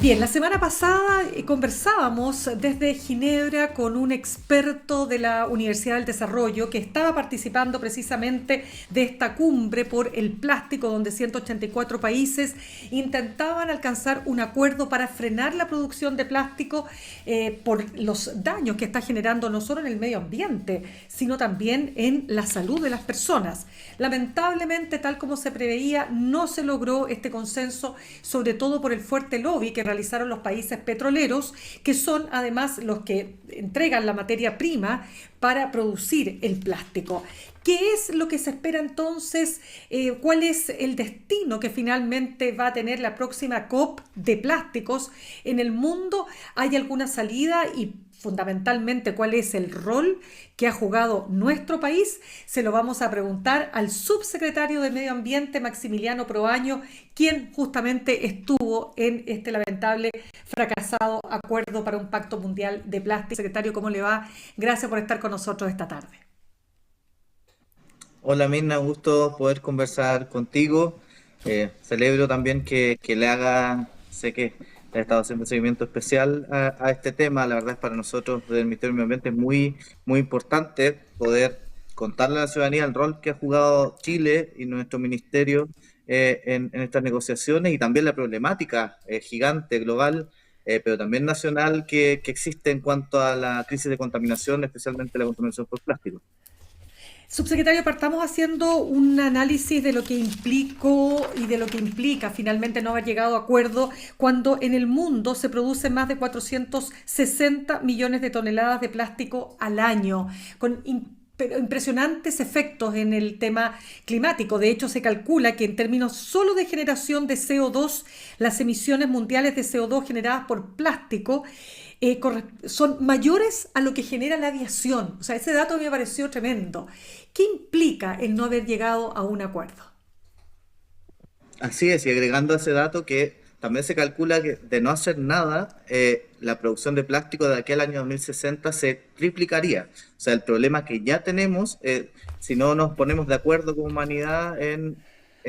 Bien, la semana pasada conversábamos desde Ginebra con un experto de la Universidad del Desarrollo que estaba participando precisamente de esta cumbre por el plástico, donde 184 países intentaban alcanzar un acuerdo para frenar la producción de plástico por los daños que está generando no solo en el medio ambiente, sino también en la salud de las personas. Lamentablemente, tal como se preveía, no se logró este consenso, sobre todo por el fuerte lobby que realizaron los países petroleros, que son además los que entregan la materia prima para producir el plástico. ¿Qué es lo que se espera entonces? ¿Cuál es el destino que finalmente va a tener la próxima COP de plásticos en el mundo? ¿Hay alguna salida y fundamentalmente cuál es el rol que ha jugado nuestro país? Se lo vamos a preguntar al subsecretario de Medio Ambiente, Maximiliano Proaño, quien justamente estuvo en este lamentable fracasado acuerdo para un pacto mundial de plástico. Secretario, ¿cómo le va? Gracias por estar con nosotros esta tarde. Hola Mirna, gusto poder conversar contigo. Celebro también que le haga, sé que le he estado haciendo seguimiento especial a este tema. La verdad es para nosotros del Ministerio de Medio Ambiente es muy importante poder contarle a la ciudadanía el rol que ha jugado Chile y nuestro ministerio en estas negociaciones y también la problemática gigante, global, pero también nacional que existe en cuanto a la crisis de contaminación, especialmente la contaminación por plástico. Subsecretario, partamos haciendo un análisis de lo que implicó y de lo que implica finalmente no haber llegado a acuerdo cuando en el mundo se producen más de 460 millones de toneladas de plástico al año, con impresionantes efectos en el tema climático. De hecho, se calcula que en términos solo de generación de CO2, las emisiones mundiales de CO2 generadas por plástico son mayores a lo que genera la aviación. O sea, ese dato me pareció tremendo. ¿Qué implica el no haber llegado a un acuerdo? Así es, y agregando ese dato que también se calcula que de no hacer nada, la producción de plástico de aquí al año 2060 se triplicaría. O sea, el problema que ya tenemos, si no nos ponemos de acuerdo como humanidad en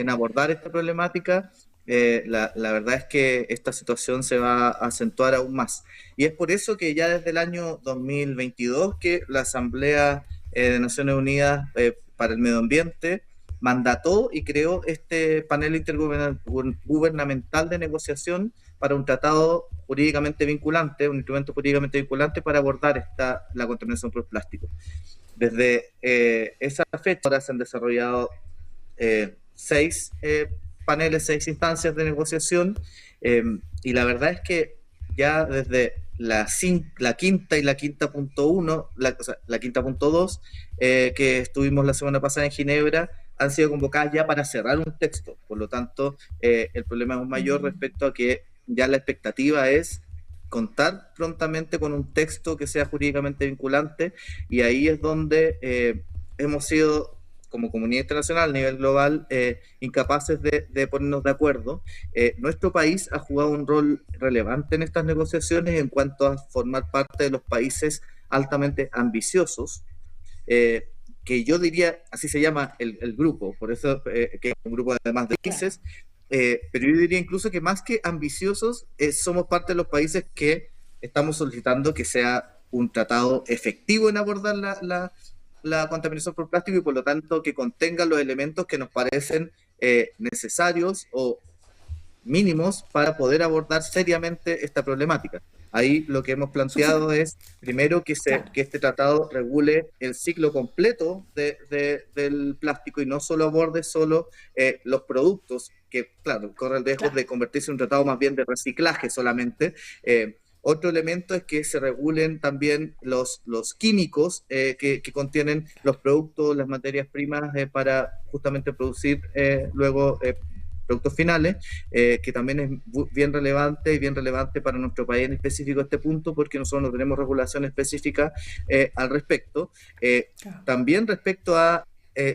abordar esta problemática, la verdad es que esta situación se va a acentuar aún más. Y es por eso que ya desde el año 2022 que la Asamblea de Naciones Unidas para el Medio Ambiente mandató y creó este panel intergubernamental de negociación para un tratado jurídicamente vinculante, un instrumento jurídicamente vinculante para abordar la contaminación por plástico. Desde esa fecha ahora se han desarrollado seis paneles, seis instancias de negociación, y la verdad es que ya desde la quinta y la quinta punto uno, o sea, la quinta punto dos, que estuvimos la semana pasada en Ginebra, han sido convocadas ya para cerrar un texto. Por lo tanto, el problema es aún mayor respecto a que ya la expectativa es contar prontamente con un texto que sea jurídicamente vinculante, y ahí es donde hemos sido como comunidad internacional a nivel global incapaces de ponernos de acuerdo. Nuestro país ha jugado un rol relevante en estas negociaciones en cuanto a formar parte de los países altamente ambiciosos, que yo diría, así se llama el grupo, por eso que es un grupo además de Claro. países, pero yo diría incluso que más que ambiciosos, somos parte de los países que estamos solicitando que sea un tratado efectivo en abordar la contaminación por plástico y por lo tanto que contenga los elementos que nos parecen necesarios o mínimos para poder abordar seriamente esta problemática. Ahí lo que hemos planteado es, primero, Claro. que este tratado regule el ciclo completo del plástico y no solo aborde solo los productos, que, claro, corre el riesgo Claro. de convertirse en un tratado más bien de reciclaje solamente. Otro elemento es que se regulen también los químicos que contienen los productos, las materias primas para justamente producir luego productos finales, que también es bien relevante y bien relevante para nuestro país en específico este punto, porque nosotros no tenemos regulación específica al respecto. Claro. También respecto a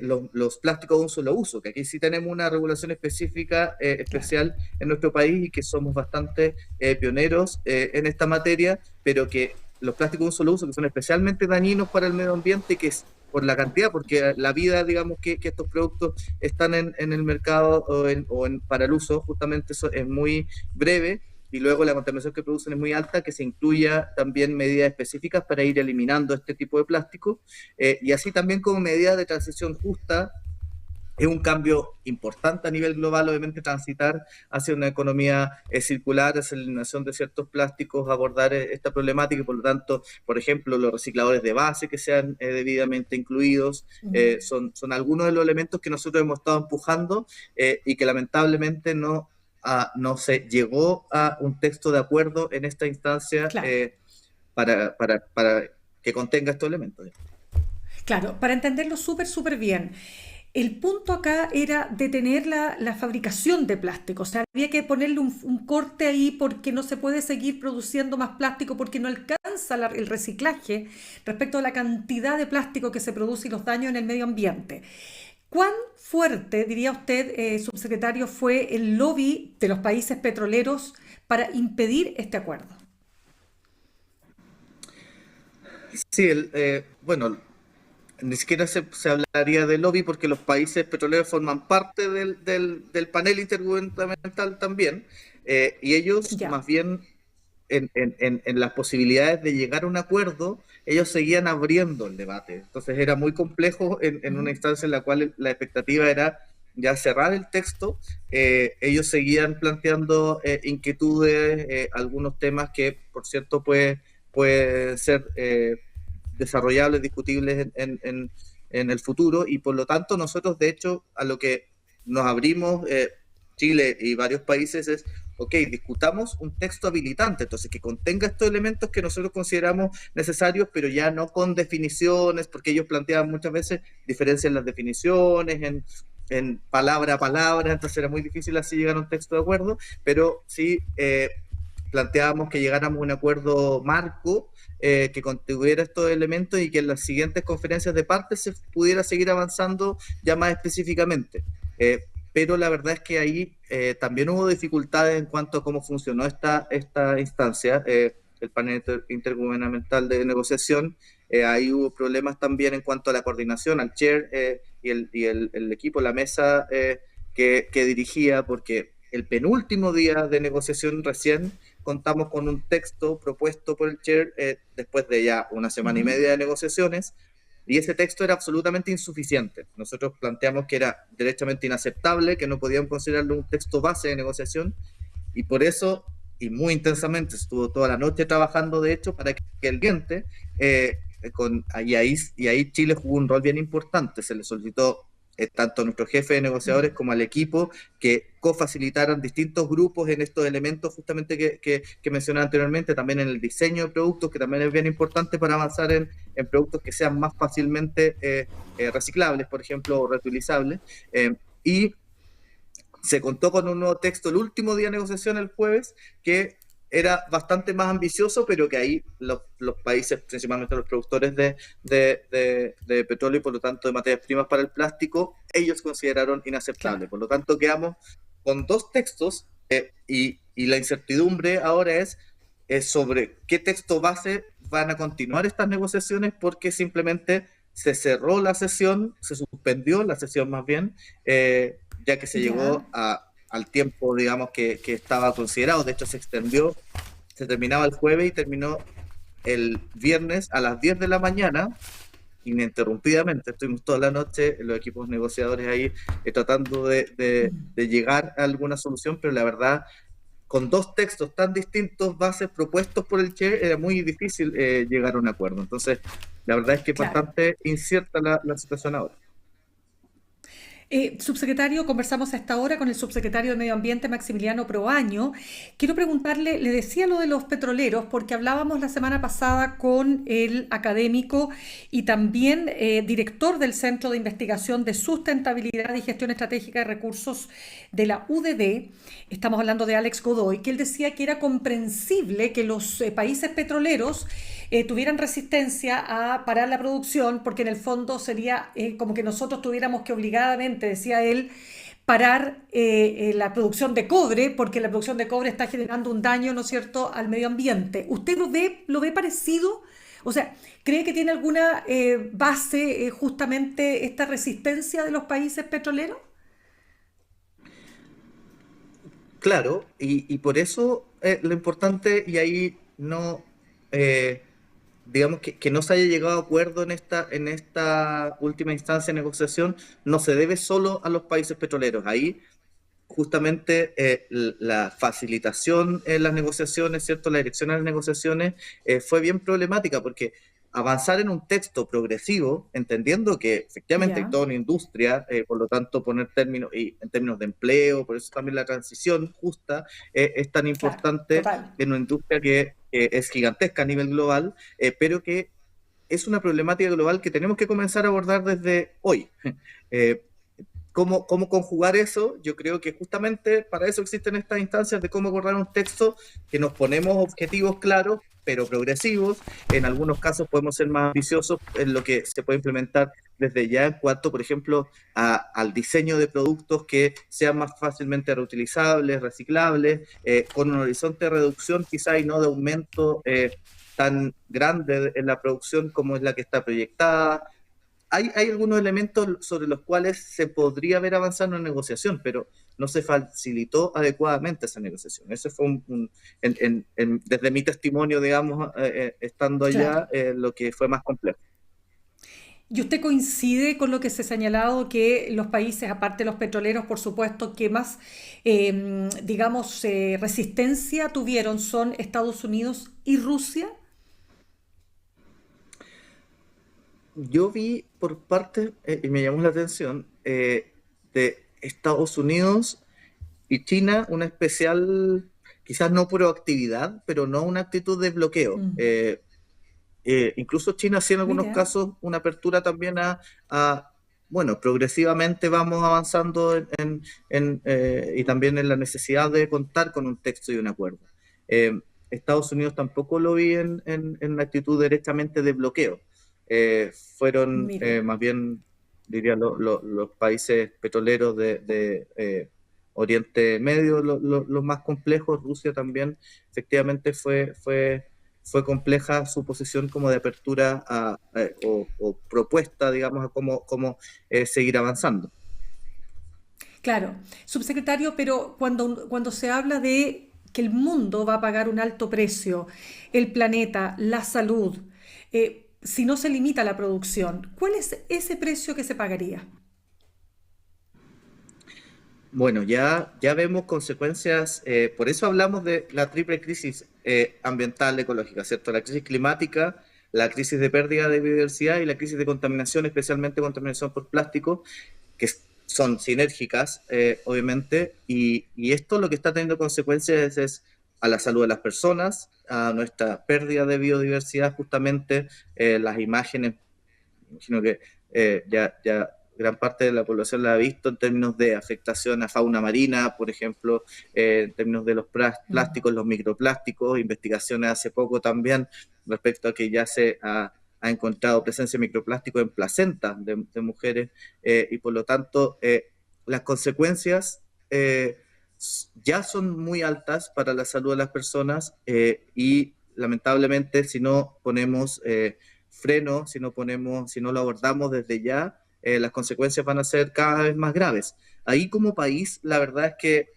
los plásticos de un solo uso, que aquí sí tenemos una regulación específica, Claro. especial en nuestro país y que somos bastante pioneros en esta materia, pero que los plásticos de un solo uso, que son especialmente dañinos para el medio ambiente, que es por la cantidad, porque la vida, digamos, que estos productos están en el mercado para el uso, justamente eso es muy breve, y luego la contaminación que producen es muy alta, que se incluya también medidas específicas para ir eliminando este tipo de plástico, y así también como medida de transición justa. Es un cambio importante a nivel global, obviamente, transitar hacia una economía circular, hacia la eliminación de ciertos plásticos, abordar esta problemática y, por lo tanto, por ejemplo, los recicladores de base que sean debidamente incluidos, son algunos de los elementos que nosotros hemos estado empujando y que lamentablemente no se llegó a un texto de acuerdo en esta instancia Claro. para que contenga estos elementos. Claro, para entenderlo súper bien. El punto acá era detener la fabricación de plástico. O sea, había que ponerle un corte ahí porque no se puede seguir produciendo más plástico porque no alcanza el reciclaje respecto a la cantidad de plástico que se produce y los daños en el medio ambiente. ¿Cuán fuerte, diría usted, subsecretario, fue el lobby de los países petroleros para impedir este acuerdo? Sí, bueno, ni siquiera se hablaría de lobby porque los países petroleros forman parte del panel intergubernamental también, y ellos Ya. más bien en las posibilidades de llegar a un acuerdo, ellos seguían abriendo el debate. Entonces era muy complejo en una instancia en la cual la expectativa era ya cerrar el texto. Ellos seguían planteando inquietudes, algunos temas que, por cierto, puede ser desarrollables, discutibles en el futuro, y por lo tanto nosotros, de hecho, a lo que nos abrimos, Chile y varios países, es, ok, discutamos un texto habilitante, entonces que contenga estos elementos que nosotros consideramos necesarios, pero ya no con definiciones, porque ellos planteaban muchas veces diferencias en las definiciones, en palabra a palabra, entonces era muy difícil así llegar a un texto de acuerdo, pero sí planteábamos que llegáramos a un acuerdo marco que contuviera estos elementos y que en las siguientes conferencias de partes se pudiera seguir avanzando ya más específicamente. Pero la verdad es que ahí también hubo dificultades en cuanto a cómo funcionó esta instancia, el panel intergubernamental de negociación. Ahí hubo problemas también en cuanto a la coordinación, al chair y el equipo, la mesa que dirigía, porque el penúltimo día de negociación recién contamos con un texto propuesto por el chair después de ya una semana y media de negociaciones, y ese texto era absolutamente insuficiente. Nosotros planteamos que era derechamente inaceptable, que no podíamos considerarlo un texto base de negociación, y por eso, y muy intensamente, estuvo toda la noche trabajando, de hecho, para que el cliente, y ahí Chile jugó un rol bien importante. Se le solicitó tanto a nuestro jefe de negociadores como al equipo que cofacilitaran distintos grupos en estos elementos justamente que mencioné anteriormente, también en el diseño de productos, que también es bien importante para avanzar en productos que sean más fácilmente reciclables, por ejemplo, o reutilizables. Y se contó con un nuevo texto el último día de negociación, el jueves, que era bastante más ambicioso, pero que ahí los países, principalmente los productores de petróleo y por lo tanto de materias primas para el plástico, ellos consideraron Claro. inaceptable. Por lo tanto, quedamos con dos textos y la incertidumbre ahora es sobre qué texto base van a continuar estas negociaciones, porque simplemente se cerró la sesión, se suspendió la sesión más bien, ya que se Ya. llegó al tiempo, digamos, que estaba considerado. De hecho, se extendió, se terminaba el jueves y terminó el viernes a las 10 de la mañana, ininterrumpidamente. Estuvimos toda la noche, los equipos negociadores ahí, tratando de llegar a alguna solución, pero la verdad, con dos textos tan distintos, bases propuestos por el Che, era muy difícil llegar a un acuerdo. Entonces, la verdad es que es Claro. bastante incierta la situación ahora. Subsecretario, conversamos a esta hora con el subsecretario de Medio Ambiente, Maximiliano Proaño. Quiero preguntarle, le decía lo de los petroleros, porque hablábamos la semana pasada con el académico y también director del Centro de Investigación de Sustentabilidad y Gestión Estratégica de Recursos de la UDD. Estamos hablando de Alex Godoy, que él decía que era comprensible que los países petroleros tuvieran resistencia a parar la producción, porque en el fondo sería como que nosotros tuviéramos que obligadamente, decía él, parar la producción de cobre, porque la producción de cobre está generando un daño, ¿no es cierto?, al medio ambiente. ¿Usted lo ve parecido? O sea, ¿cree que tiene alguna base justamente esta resistencia de los países petroleros? Claro, y por eso lo importante, y ahí no, eh, digamos que no se haya llegado a acuerdo en esta última instancia de negociación, no se debe solo a los países petroleros. Ahí justamente la facilitación en las negociaciones, ¿cierto? La dirección a las negociaciones fue bien problemática porque avanzar en un texto progresivo, entendiendo que efectivamente hay Ya, toda una industria, por lo tanto poner términos, y en términos de empleo, por eso también la transición justa es tan claro, importante total. en una industria que es gigantesca a nivel global, pero que es una problemática global que tenemos que comenzar a abordar desde hoy. Eh, ¿Cómo conjugar eso? Yo creo que justamente para eso existen estas instancias de cómo abordar un texto que nos ponemos objetivos claros, pero progresivos. En algunos casos podemos ser más ambiciosos en lo que se puede implementar desde ya en cuanto, por ejemplo, al diseño de productos que sean más fácilmente reutilizables, reciclables, con un horizonte de reducción quizá y no de aumento tan grande en la producción como es la que está proyectada. Hay algunos elementos sobre los cuales se podría haber avanzado en una negociación, pero no se facilitó adecuadamente esa negociación. Ese fue desde mi testimonio, digamos, estando Claro. allá, lo que fue más complejo. ¿Y usted coincide con lo que se ha señalado que los países, aparte de los petroleros, por supuesto, que más, digamos, resistencia tuvieron son Estados Unidos y Rusia? Yo vi por parte, y me llamó la atención, de Estados Unidos y China una especial, quizás no proactividad, pero no una actitud de bloqueo. Mm. Incluso China sí en algunos Mira, casos una apertura también bueno, progresivamente vamos avanzando y también en la necesidad de contar con un texto y un acuerdo. Eh, Estados Unidos tampoco lo vi en una actitud directamente de bloqueo. Fueron mire. más bien, diría, los países petroleros de Oriente Medio los más complejos. Rusia también efectivamente fue compleja su posición como de apertura o propuesta, digamos, a cómo seguir avanzando. Claro, subsecretario, pero cuando se habla de que el mundo va a pagar un alto precio, el planeta, la salud, si no se limita la producción, ¿cuál es ese precio que se pagaría? Bueno, ya vemos consecuencias, por eso hablamos de la triple crisis ambiental ecológica, ¿cierto? La crisis climática, la crisis de pérdida de biodiversidad y la crisis de contaminación, especialmente contaminación por plástico, que son sinérgicas, obviamente, y esto lo que está teniendo consecuencias es a la salud de las personas, a nuestra pérdida de biodiversidad, justamente las imágenes, imagino que ya gran parte de la población la ha visto en términos de afectación a fauna marina, por ejemplo, en términos de los Mm. plásticos, los microplásticos, investigaciones hace poco también respecto a que ya ha encontrado presencia de microplástico en placentas de mujeres, y por lo tanto las consecuencias ya son muy altas para la salud de las personas, y lamentablemente si no ponemos freno, si no lo abordamos desde ya, las consecuencias van a ser cada vez más graves. Ahí como país, la verdad es que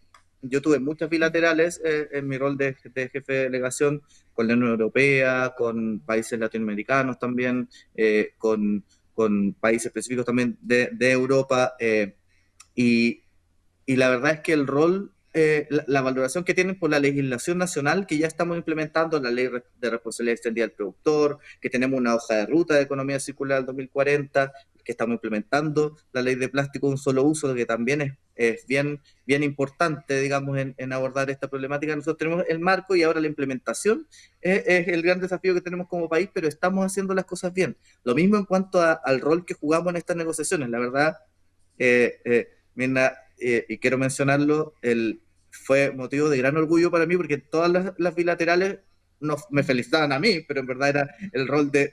yo tuve muchas bilaterales en mi rol de jefe de delegación con la Unión Europea, con países latinoamericanos también, con países específicos también de Europa, y, y la verdad es que el rol, la valoración que tienen por la legislación nacional que ya estamos implementando, la ley de responsabilidad extendida del productor, que tenemos una hoja de ruta de economía circular al 2040, que estamos implementando la ley de plástico de un solo uso, que también es bien importante, digamos, en abordar esta problemática. Nosotros tenemos el marco y ahora la implementación es el gran desafío que tenemos como país, pero estamos haciendo las cosas bien. Lo mismo en cuanto al rol que jugamos en estas negociaciones. La verdad, Mirna, y quiero mencionarlo, fue motivo de gran orgullo para mí porque todas las bilaterales me felicitaban a mí, pero en verdad era el rol de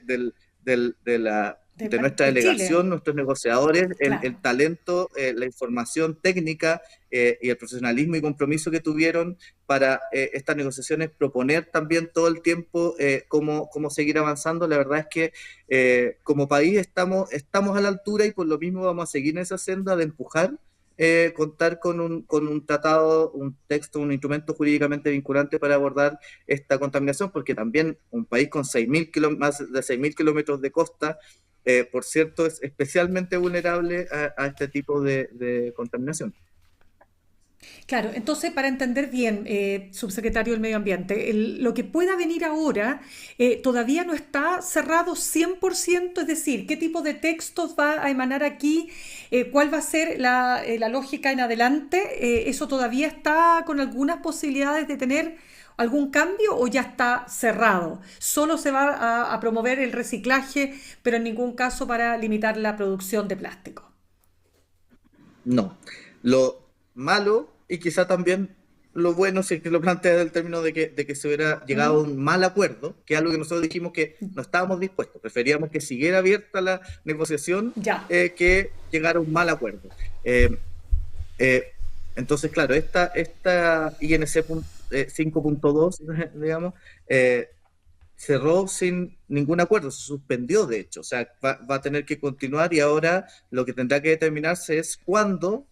nuestra De Chile, delegación, nuestros negociadores, claro. el talento, la información técnica, y el profesionalismo y compromiso que tuvieron para estas negociaciones, proponer también todo el tiempo cómo seguir avanzando. La verdad es que como país estamos a la altura y por lo mismo vamos a seguir en esa senda de empujar contar con un tratado, un texto, un instrumento jurídicamente vinculante para abordar esta contaminación, porque también un país con más de 6.000 kilómetros de costa, por cierto, es especialmente vulnerable a este tipo de contaminación. Claro, entonces para entender bien, subsecretario del Medio Ambiente, lo que pueda venir ahora todavía no está cerrado 100%, es decir, qué tipo de textos va a emanar aquí, cuál va a ser la lógica en adelante, eso todavía está con algunas posibilidades de tener algún cambio o ya está cerrado. Solo se va a promover el reciclaje, pero en ningún caso para limitar la producción de plástico. No. Lo malo y quizá también lo bueno, si es que lo plantea el término de que se hubiera llegado a ¿Mm? un mal acuerdo, que es algo que nosotros dijimos que no estábamos dispuestos, preferíamos que siguiera abierta la negociación Ya. que llegara a un mal acuerdo. Eh, eh, entonces, claro, esta INC 5.2, digamos, eh, cerró sin ningún acuerdo, se suspendió de hecho, o sea, va a tener que continuar y ahora lo que tendrá que determinarse es cuándo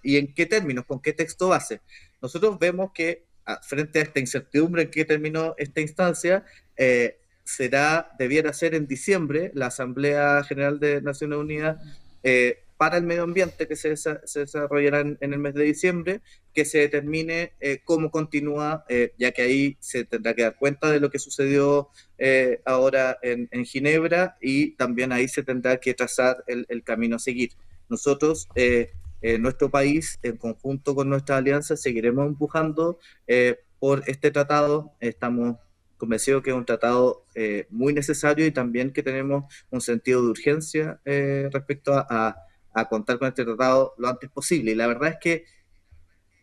y en qué términos, con qué texto base. Nosotros vemos que frente a esta incertidumbre en qué terminó esta instancia, debiera ser en diciembre la Asamblea General de Naciones Unidas para el medio ambiente que se desarrollará en el mes de diciembre, que se determine cómo continúa, ya que ahí se tendrá que dar cuenta de lo que sucedió ahora en Ginebra y también ahí se tendrá que trazar el camino a seguir. Nosotros, en nuestro país, en conjunto con nuestras alianzas, seguiremos empujando por este tratado. Estamos convencidos que es un tratado muy necesario y también que tenemos un sentido de urgencia respecto a contar con este tratado lo antes posible. Y la verdad es que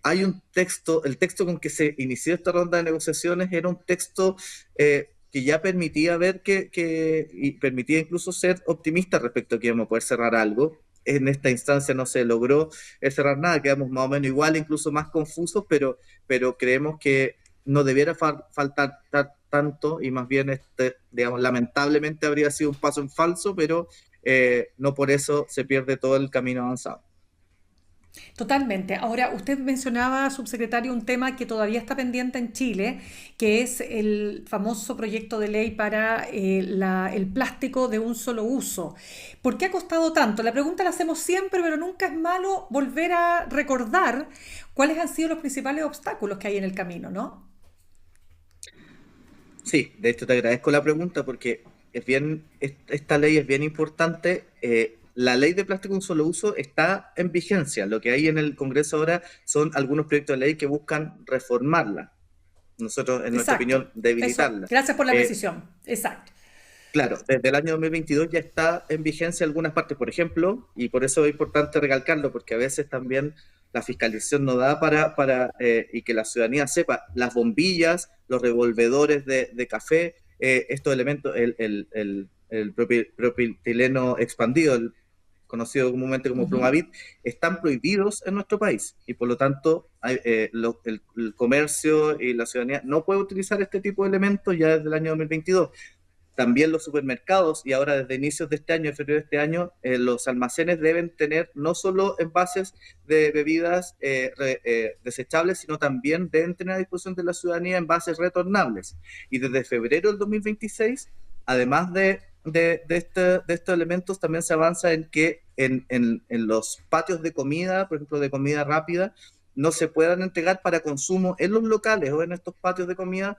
hay un texto, el texto con que se inició esta ronda de negociaciones era un texto que ya permitía ver y permitía incluso ser optimista respecto a que íbamos a poder cerrar algo. En esta instancia no se logró cerrar nada, quedamos más o menos igual, incluso más confusos, pero creemos que no debiera faltar tanto y más bien, digamos, lamentablemente habría sido un paso en falso, pero no por eso se pierde todo el camino avanzado. Totalmente. Ahora, usted mencionaba, subsecretario, un tema que todavía está pendiente en Chile, que es el famoso proyecto de ley para el plástico de un solo uso. ¿Por qué ha costado tanto? La pregunta la hacemos siempre, pero nunca es malo volver a recordar cuáles han sido los principales obstáculos que hay en el camino, ¿no? Sí, de hecho te agradezco la pregunta porque esta ley es bien importante. La ley de plástico de un solo uso está en vigencia. Lo que hay en el Congreso ahora son algunos proyectos de ley que buscan reformarla. Nosotros, en nuestra Exacto. opinión, Eso. debilitarla. Gracias por la Eh, precisión. Exacto. Claro, desde el año 2022 ya está en vigencia algunas partes, por ejemplo, y por eso es importante recalcarlo, porque a veces también la fiscalización no da y que la ciudadanía sepa, las bombillas, los revolvedores de café, estos elementos, el propileno expandido, el conocido comúnmente como Ujú. Plumavit, están prohibidos en nuestro país y por lo tanto el comercio y la ciudadanía no puede utilizar este tipo de elementos ya desde el año 2022. También los supermercados y ahora desde inicios de este año, en febrero de este año, los almacenes deben tener no solo envases de bebidas desechables, sino también deben tener a disposición de la ciudadanía envases retornables. Y desde febrero del 2026, además de estos elementos, también se avanza en que en los patios de comida, por ejemplo, de comida rápida, no se puedan entregar para consumo en los locales o en estos patios de comida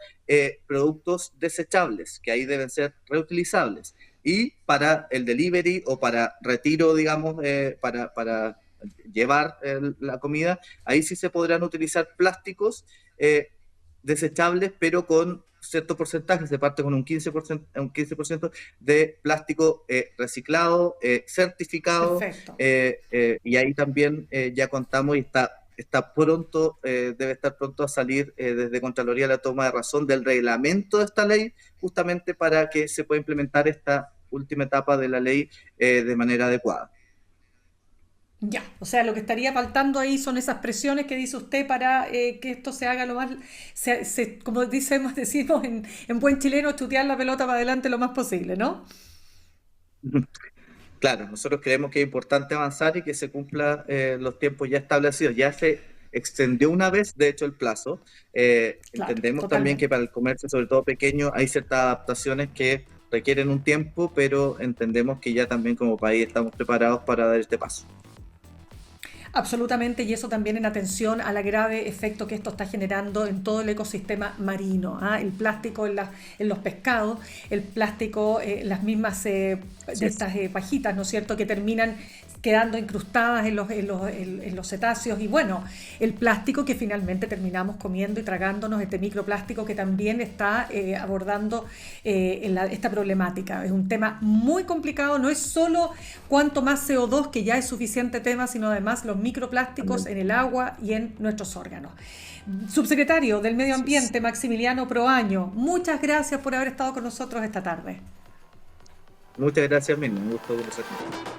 productos desechables, que ahí deben ser reutilizables. Y para el delivery o para retiro, digamos, para llevar la comida, ahí sí se podrán utilizar plásticos desechables, pero con cierto porcentaje, se parte con un 15% de plástico reciclado, certificado, Perfecto. y ahí también ya contamos y está pronto, debe estar pronto a salir desde Contraloría la toma de razón del reglamento de esta ley, justamente para que se pueda implementar esta última etapa de la ley de manera adecuada. Ya, o sea, lo que estaría faltando ahí son esas presiones que dice usted para que esto se haga lo más, como decimos en buen chileno, chutear la pelota para adelante lo más posible, ¿no? Claro, nosotros creemos que es importante avanzar y que se cumpla los tiempos ya establecidos. Ya se extendió una vez, de hecho, el plazo. Claro, Entendemos también que totalmente. para el comercio, sobre todo pequeño, hay ciertas adaptaciones que requieren un tiempo, pero entendemos que ya también como país estamos preparados para dar este paso. Absolutamente, y eso también en atención al grave efecto que esto está generando en todo el ecosistema marino. ¿Ah? El plástico en los pescados, el plástico, las mismas Así de es. estas pajitas, ¿no es cierto?, que terminan quedando incrustadas en los cetáceos y bueno, el plástico que finalmente terminamos comiendo y tragándonos, este microplástico que también está abordando esta problemática. Es un tema muy complicado, no es solo cuanto más CO2, que ya es suficiente tema, sino además los microplásticos También. en el agua y en nuestros órganos. Subsecretario del Medio Así es. Ambiente, Maximiliano Proaño, muchas gracias por haber estado con nosotros esta tarde. Muchas gracias, Mirna. Un gusto conversar contigo.